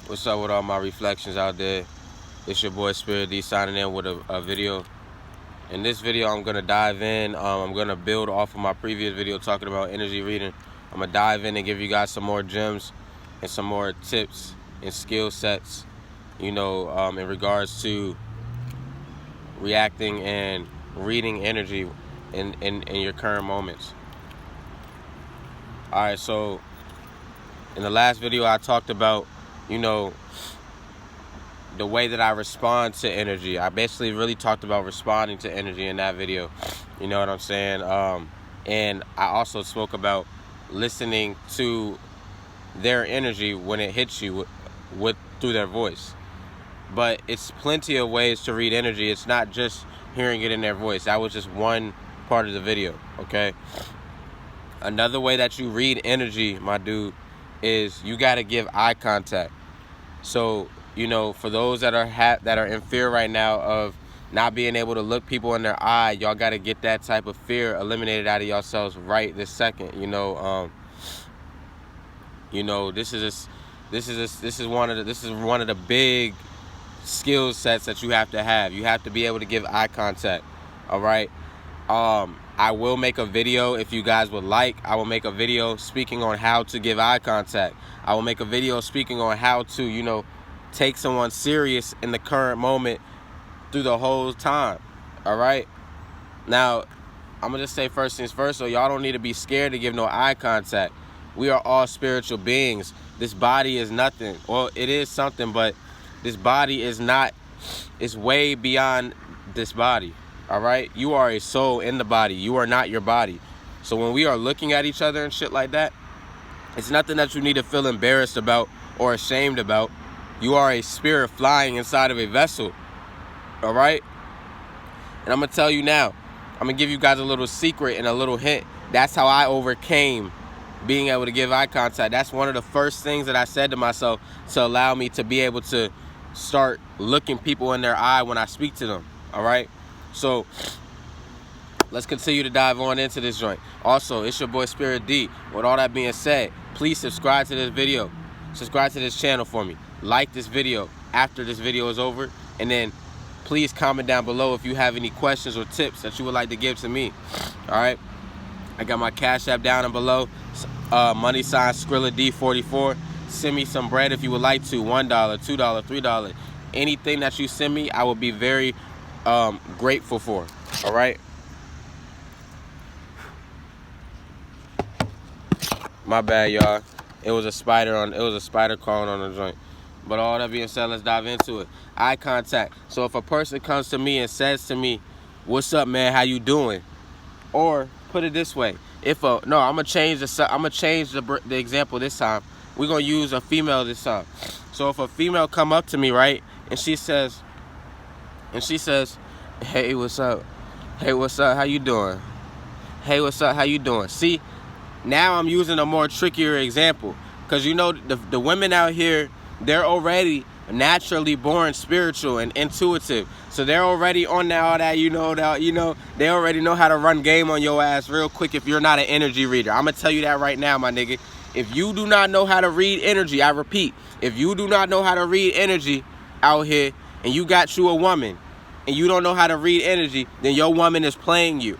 What's up with all my reflections out there? It's your boy Spirit D signing in with a video. In this video, I'm gonna dive in. I'm gonna build off of my previous video talking about energy reading. I'm gonna dive in and give you guys some more gems and some more tips and skill sets, in regards to reacting and reading energy in your current moments. All right, so in the last video, I talked about, the way that I respond to energy. I basically really talked about responding to energy in that video. You know what I'm saying? And I also spoke about listening to their energy when it hits you through their voice. But it's plenty of ways to read energy. It's not just hearing it in their voice. That was just one part of the video, okay? Another way that you read energy, my dude, is you got to give eye contact. So, for those that are in fear right now of not being able to look people in their eye, y'all got to get that type of fear eliminated out of yourselves right this second. This is one of the big skill sets that you have to have. You have to be able to give eye contact. All right. I will make a video, if you guys would like. I will make a video speaking on how to give eye contact. I will make a video speaking on how to, take someone serious in the current moment through the whole time. All right. Now, I'm gonna just say first things first, so y'all don't need to be scared to give no eye contact. We are all spiritual beings. This body is nothing. Well, it is something, but this body is not. It's way beyond this body. All right. You are a soul in the body. You are not your body. So when we are looking at each other and shit like that, it's nothing that you need to feel embarrassed about or ashamed about. You are a spirit flying inside of a vessel. All right. And I'm going to tell you now, I'm going to give you guys a little secret and a little hint. That's how I overcame being able to give eye contact. That's one of the first things that I said to myself to allow me to be able to start looking people in their eye when I speak to them. All right. So let's continue to dive on into this joint. Also, it's your boy Spirit D. With all that being said, please subscribe to this video. Subscribe to this channel for me. Like this video after this video is over. And then please comment down below if you have any questions or tips that you would like to give to me. All right. I got my Cash App down and below. Money sign Skrilla D44. Send me some bread if you would like to. $1, $2, $3. Anything that you send me, I will be very grateful for. All right. My bad, y'all. It was a spider crawling on the joint. But all that being said, let's dive into it. Eye contact. So if a person comes to me and says to me, "What's up, man? How you doing?" Or put it this way, I'm gonna change the example this time. We're gonna use a female this time. So if a female come up to me, right, and she says, "Hey, what's up? Hey, what's up? How you doing? Hey, what's up? How you doing?" See, now I'm using a more trickier example, because the women out here, they're already naturally born spiritual and intuitive. So they're already on all that, they already know how to run game on your ass real quick if you're not an energy reader. I'm going to tell you that right now, my nigga. If you do not know how to read energy, I repeat, if you do not know how to read energy out here and you got you a woman and you don't know how to read energy, then your woman is playing you.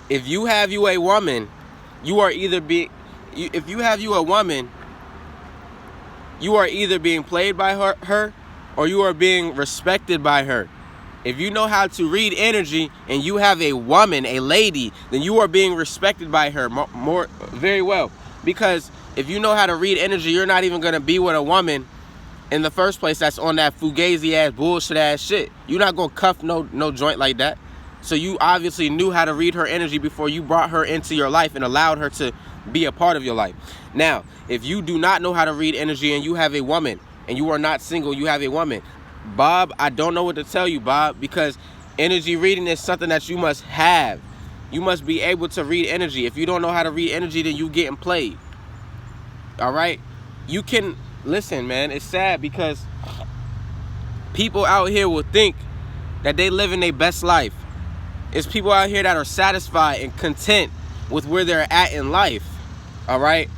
If you have you a woman, you are either being played by her or you are being respected by her. If you know how to read energy and you have a woman, a lady, then you are being respected by her more very well. Because if you know how to read energy, you're not even going to be with a woman in the first place that's on that fugazi ass bullshit ass shit. You're not going to cuff no joint like that. So you obviously knew how to read her energy before you brought her into your life and allowed her to be a part of your life. Now, if you do not know how to read energy and you have a woman and you are not single, you have a woman, Bob, I don't know what to tell you, Bob, because energy reading is something that you must have. You must be able to read energy. If you don't know how to read energy, then you getting played. All right? You can, listen, man, it's sad because people out here will think that they living their best life. It's people out here that are satisfied and content with where they're at in life. All right?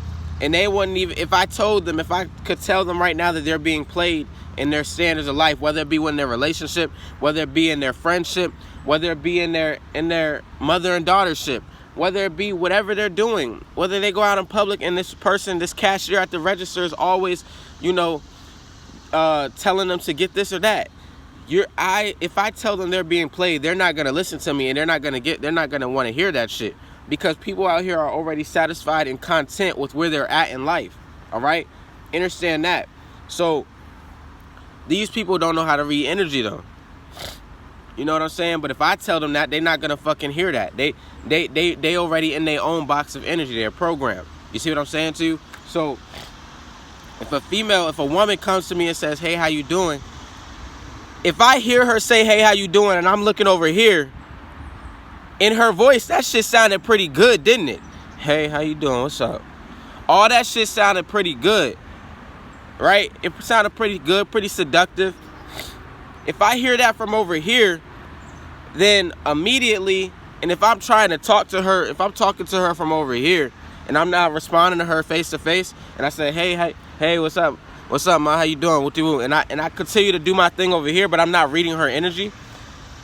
And they wouldn't even, if I told them, if I could tell them right now that they're being played in their standards of life, whether it be in their relationship, whether it be in their friendship, whether it be in their mother and daughtership, whether it be whatever they're doing, whether they go out in public and this person, this cashier at the register is always, you know, telling them to get this or that. If I tell them they're being played, they're not gonna listen to me, and they're not gonna want to hear that shit, because people out here are already satisfied and content with where they're at in life. All right, understand that. So these people don't know how to read energy though. You know what I'm saying? But if I tell them that, they're not gonna fucking hear that. They already in their own box of energy. They're programmed. You see what I'm saying to you? So if a woman comes to me and says, "Hey, how you doing?" If I hear her say, "Hey, how you doing?" and I'm looking over here, in her voice, that shit sounded pretty good, didn't it? "Hey, how you doing? What's up?" All that shit sounded pretty good, right? It sounded pretty good, pretty seductive. If I hear that from over here, then immediately, and if I'm trying to talk to her, if I'm talking to her from over here, and I'm not responding to her face to face, and I say, hey, what's up? What's up, man? How you doing? What you? And I continue to do my thing over here, but I'm not reading her energy.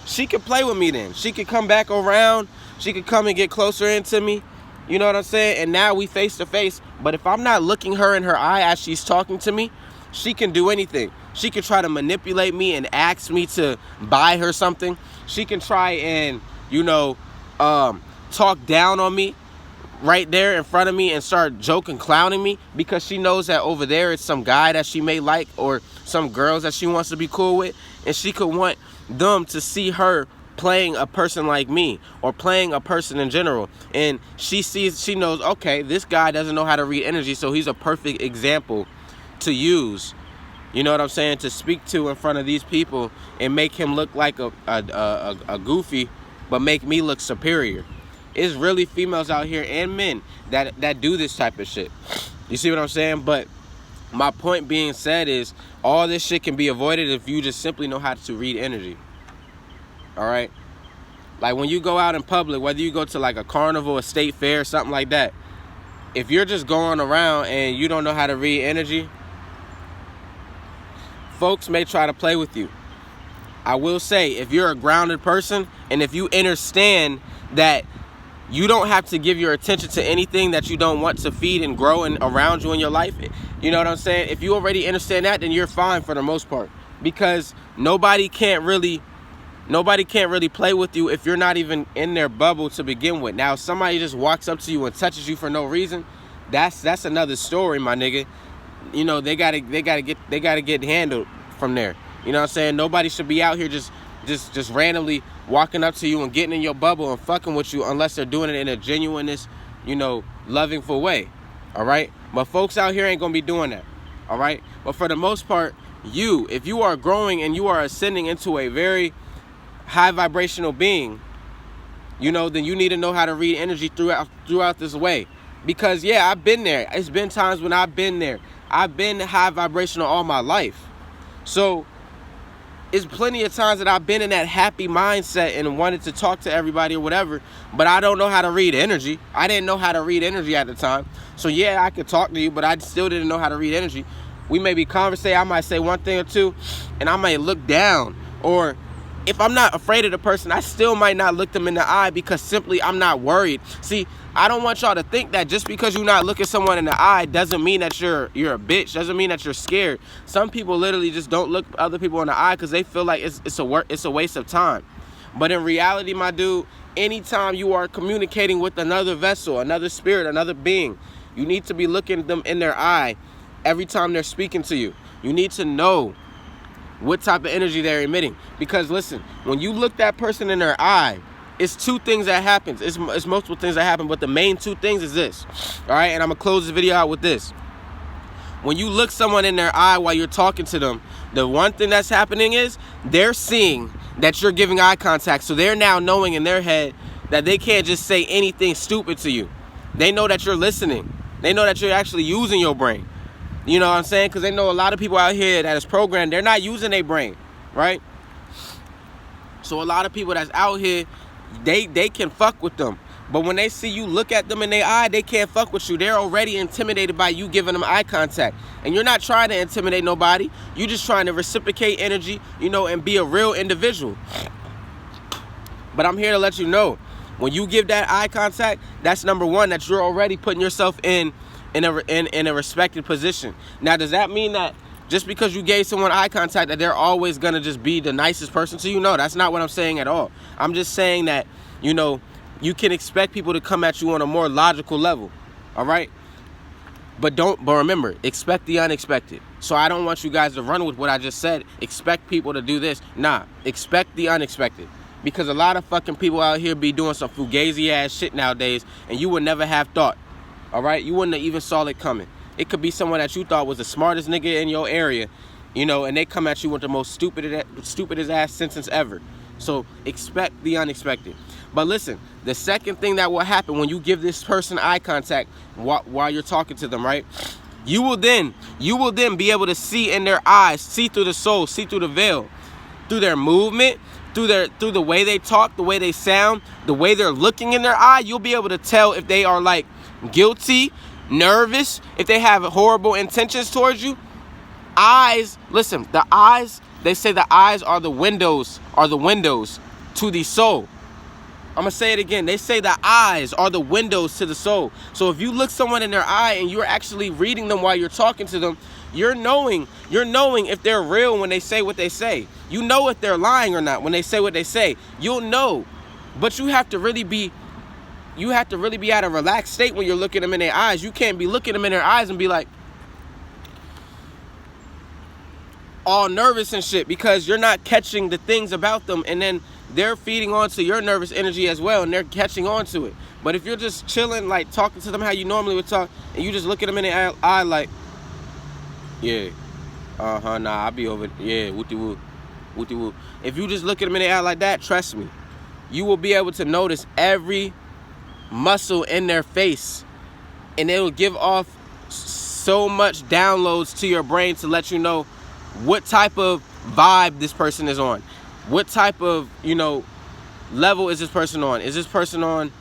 She could play with me then. She could come back around. She could come and get closer into me. You know what I'm saying? And now we face to face. But if I'm not looking her in her eye as she's talking to me, she can do anything. She can try to manipulate me and ask me to buy her something. She can try and, you know, talk down on me right there in front of me and start joking, clowning me, because she knows that over there it's some guy that she may like or some girls that she wants to be cool with, and she could want them to see her playing a person like me or playing a person in general. And she knows, okay, this guy doesn't know how to read energy, so he's a perfect example to use, you know what I'm saying, to speak to in front of these people and make him look like a goofy, but make me look superior. It's really females out here and men that do this type of shit. You see what I'm saying? But my point being said is, all this shit can be avoided if you just simply know how to read energy. All right? Like when you go out in public, whether you go to like a carnival, a state fair, something like that, if you're just going around and you don't know how to read energy, folks may try to play with you. I will say, if you're a grounded person and if you understand that you don't have to give your attention to anything that you don't want to feed and grow and around you in your life, you know what I'm saying? If you already understand that, then you're fine for the most part, because nobody can't really play with you if you're not even in their bubble to begin with. Now, if somebody just walks up to you and touches you for no reason, that's another story, my nigga. You know, they gotta get handled from there. You know what I'm saying? Nobody should be out here just randomly walking up to you and getting in your bubble and fucking with you unless they're doing it in a genuineness, you know, lovingful way. All right? But folks out here ain't gonna be doing that. All right? But for the most part, if you are growing and you are ascending into a very high vibrational being, you know, then you need to know how to read energy throughout this way. Because yeah, I've been there. It's been times when I've been there. I've been high vibrational all my life. So it's plenty of times that I've been in that happy mindset and wanted to talk to everybody or whatever, but I don't know how to read energy. I didn't know how to read energy at the time. So yeah, I could talk to you, but I still didn't know how to read energy. We may be conversing, I might say one thing or two, and I might look down. Or if I'm not afraid of the person, I still might not look them in the eye, because simply I'm not worried. See, I don't want y'all to think that just because you're not looking someone in the eye doesn't mean that you're a bitch, doesn't mean that you're scared. Some people literally just don't look other people in the eye because they feel like it's a waste of time. But in reality, my dude, anytime you are communicating with another vessel, another spirit, another being, you need to be looking them in their eye every time they're speaking to you. You need to know what type of energy they're emitting. Because listen, when you look that person in their eye, it's two things that happens. It's multiple things that happen, but the main two things is this. All right, and I'm gonna close this video out with this. When you look someone in their eye while you're talking to them, the one thing that's happening is they're seeing that you're giving eye contact. So they're now knowing in their head that they can't just say anything stupid to you. They know that you're listening. They know that you're actually using your brain. You know what I'm saying? Because they know a lot of people out here that is programmed, they're not using their brain, right? So a lot of people that's out here, they can fuck with them. But when they see you look at them in their eye, they can't fuck with you. They're already intimidated by you giving them eye contact. And you're not trying to intimidate nobody. You're just trying to reciprocate energy, you know, and be a real individual. But I'm here to let you know, when you give that eye contact, that's number one, that you're already putting yourself in a respected position. Now, does that mean that just because you gave someone eye contact that they're always gonna just be the nicest person to you? No, that's not what I'm saying at all. I'm just saying that, you know, you can expect people to come at you on a more logical level, all right? But remember, expect the unexpected. So I don't want you guys to run with what I just said. Expect people to do this. Nah, expect the unexpected. Because a lot of fucking people out here be doing some fugazi ass shit nowadays, and you would never have thought, all right? You wouldn't have even saw it coming. It could be someone that you thought was the smartest nigga in your area, you know, and they come at you with the most stupidest ass sentence ever. So expect the unexpected. But listen, the second thing that will happen when you give this person eye contact while you're talking to them, right? You will then be able to see in their eyes, see through the soul, see through the veil, through their movement, through the way they talk, the way they sound, the way they're looking in their eye. You'll be able to tell if they are like guilty, nervous, if they have horrible intentions towards you. Eyes, listen, the eyes, they say the eyes are the windows to the soul. I'm going to say it again. They say the eyes are the windows to the soul. So if you look someone in their eye and you're actually reading them while you're talking to them, you're knowing if they're real when they say what they say. You know if they're lying or not when they say what they say. You'll know. But you have to really be at a relaxed state when you're looking them in their eyes. You can't be looking them in their eyes and be like all nervous and shit, because you're not catching the things about them, and then they're feeding onto your nervous energy as well, and they're catching on to it. But if you're just chilling, like talking to them how you normally would talk, and you just look at them in the eye like, yeah, nah, I'll be over, yeah, wooty woo. If you just look at them in the eye like that, trust me, you will be able to notice every muscle in their face, and it will give off so much downloads to your brain to let you know what type of vibe this person is on. What type of, you know, level is this person on? Is this person on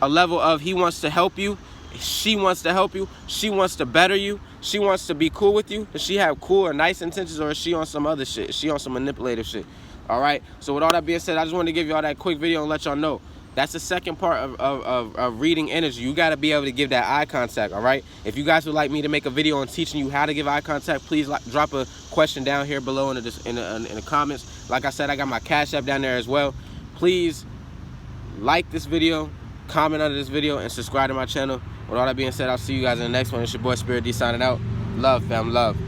a level of he wants to help you? She wants to help you? She wants to better you? She wants to be cool with you? Does she have cool or nice intentions, or is she on some other shit? Is she on some manipulative shit? All right? So with all that being said, I just wanted to give y'all that quick video and let y'all know. That's the second part of reading energy. You got to be able to give that eye contact, all right? If you guys would like me to make a video on teaching you how to give eye contact, please drop a question down here below in the comments. Like I said, I got my Cash App down there as well. Please like this video, comment under this video, and subscribe to my channel. With all that being said, I'll see you guys in the next one. It's your boy Spirit D signing out. Love, fam, love.